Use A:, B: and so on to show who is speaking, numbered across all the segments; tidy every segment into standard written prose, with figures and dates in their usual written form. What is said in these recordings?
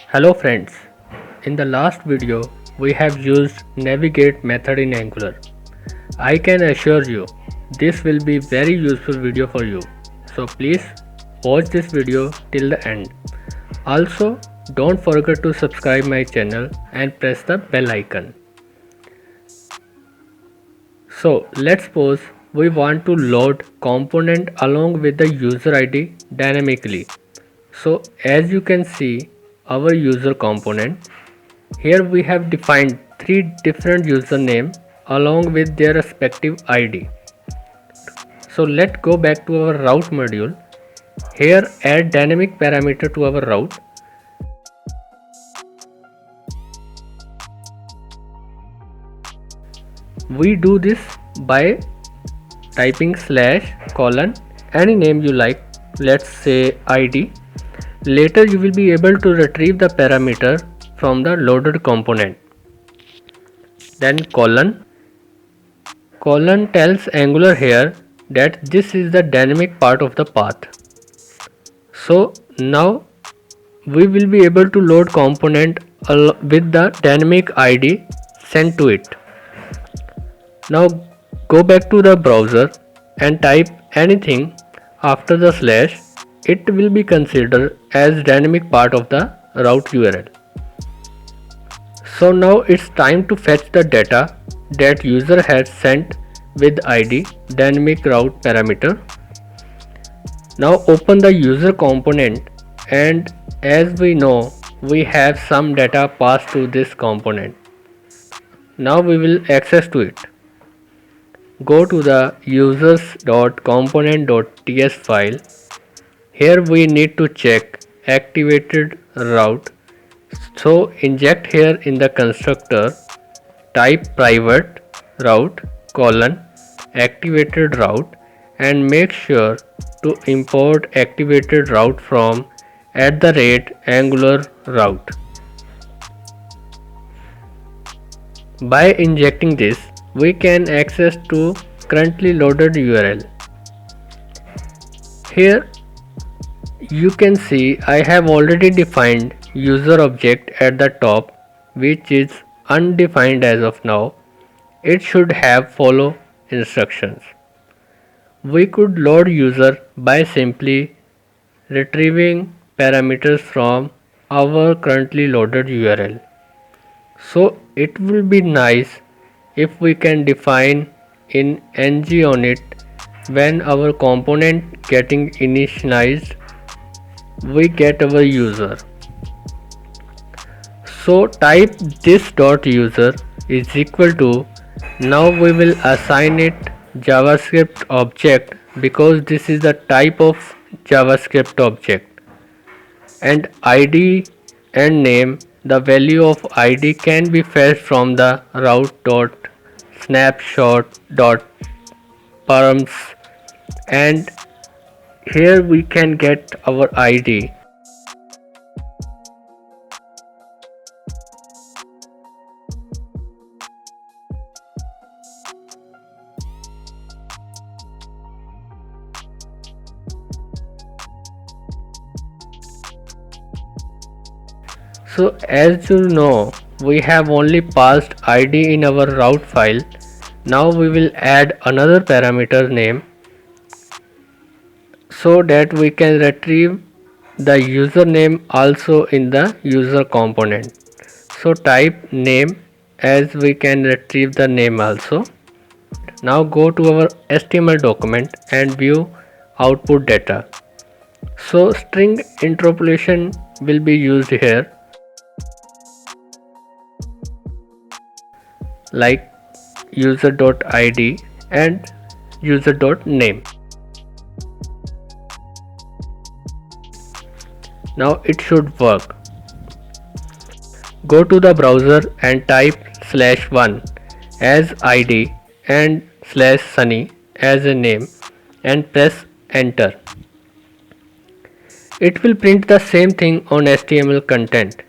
A: Hello friends, in the last video we have used navigate method in Angular. I can assure you this will be very useful video for you. So please watch this video till the end. Also don't forget to subscribe my channel and press the bell icon. So let's suppose we want to load component along with the user ID dynamically. So as you can see our user component, here we have defined three different username along with their respective ID. So let's go back to our route module. Here add dynamic parameter to our route. We do this by typing /: any name you like, let's say ID. Later you will be able to retrieve the parameter from the loaded component. Then colon tells Angular here that this is the dynamic part of the path. So now we will be able to load component with the dynamic ID sent to it. Now go back to the browser and type anything after the slash. It will be considered as dynamic part of the route URL. So now it's time to fetch the data that user has sent with ID dynamic route parameter. Now open the user component, and as we know we have some data passed to this component. Now we will access to it. Go to the users.component.ts file. Here we need to check activated route. So inject here in the constructor, type private route : activated route, and make sure to import activated route from @Angular route. By injecting this, we can access to currently loaded URL. Here you can see I have already defined user object at the top, which is undefined as of now. It should have follow instructions. We could load user by simply retrieving parameters from our currently loaded URL. So it will be nice if we can define in ng on it when our component getting initialized, we get our user. So type this dot user is equal to, now we will assign it JavaScript object because this is the type of JavaScript object, and ID and name. The value of ID can be fetched from the route.snapshot.params, and here we can get our ID. So as you know, we have only passed ID in our route file. Now we will add another parameter name so that we can retrieve the username also in the user component. So type name, as we can retrieve the name also. Now go to our HTML document and view output data. So string interpolation will be used here, like user.id and user.name. Now it should work. Go to the browser and type /1 as ID and /sunny as a name and press enter. It will print the same thing on HTML content.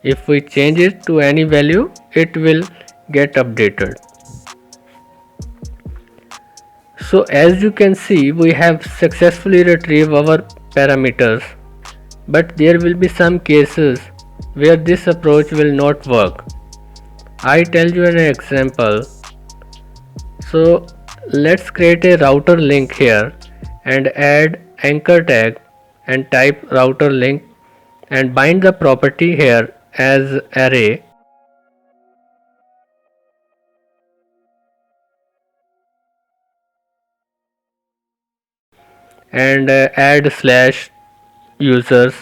A: If we change it to any value, it will get updated. So as you can see, we have successfully retrieved our parameters, but there will be some cases where this approach will not work. I tell you an example. So let's create a router link here and add anchor tag and type router link and bind the property here as array and add slash users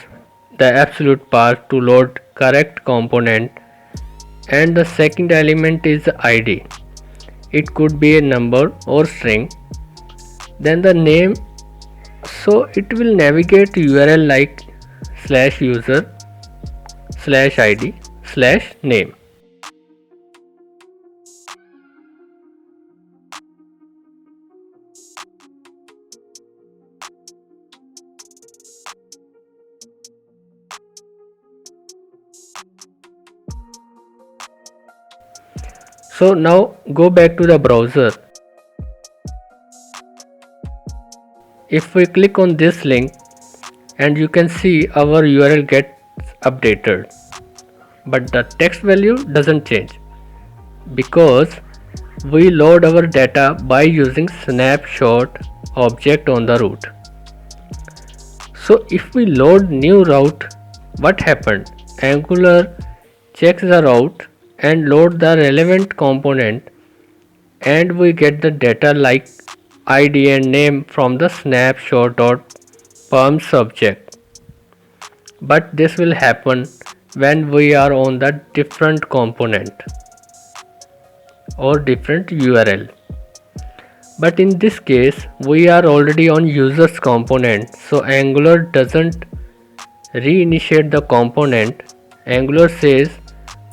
A: the absolute path to load correct component, and the second element is id. It could be a number or string. Then the name, so it will navigate url like slash user slash id slash name. So now go back to the browser. If we click on this link, and you can see our URL gets updated, but the text value doesn't change because we load our data by using snapshot object on the root. So if we load new route, what happened? Angular checks the route and load the relevant component, and we get the data like id and name from the snapshot.perms object. But this will happen when we are on the different component or different URL. But in this case we are already on users component, so Angular doesn't reinitiate the component. Angular says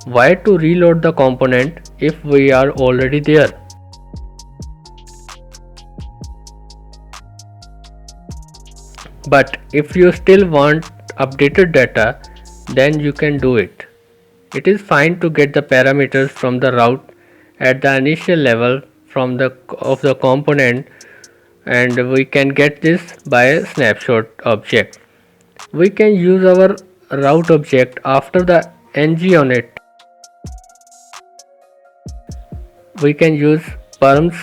A: why to reload the component if we are already there. But if you still want updated data, then you can do it. It is fine to get the parameters from the route at the initial level from the component, and we can get this by a snapshot object. We can use our route object after the ng on it. We can use perms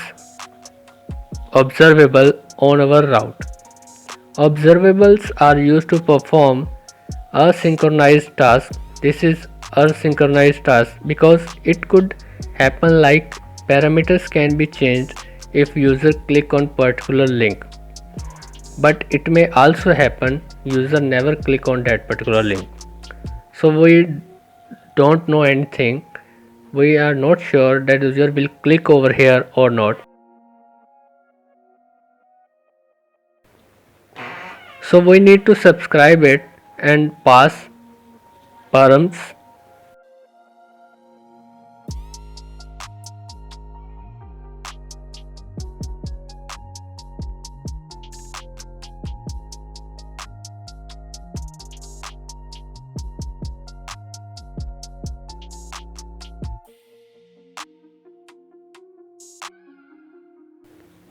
A: observable on our route. Observables are used to perform asynchronous tasks. This is asynchronous task because it could happen like parameters can be changed if user click on particular link, but it may also happen user never click on that particular link. So we don't know anything. We are not sure that user will click over here or not. So we need to subscribe it and pass params.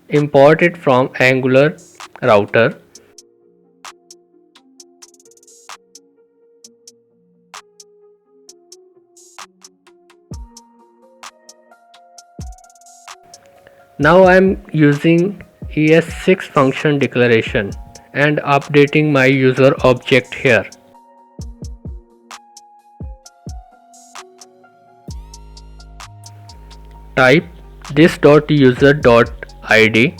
A: Import it from Angular router. Now I am using ES6 function declaration and updating my user object here. Type this.user.id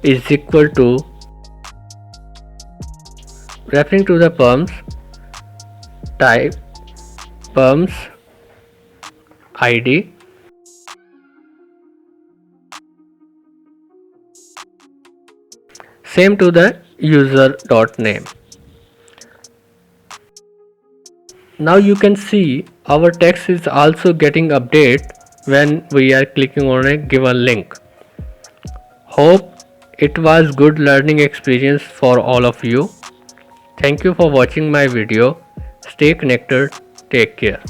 A: is equal to, referring to the perms, type perms id same to the user.name. Now you can see our text is also getting updated when we are clicking on a given link. Hope it was good learning experience for all of you. Thank you for watching my video. Stay connected. Take care.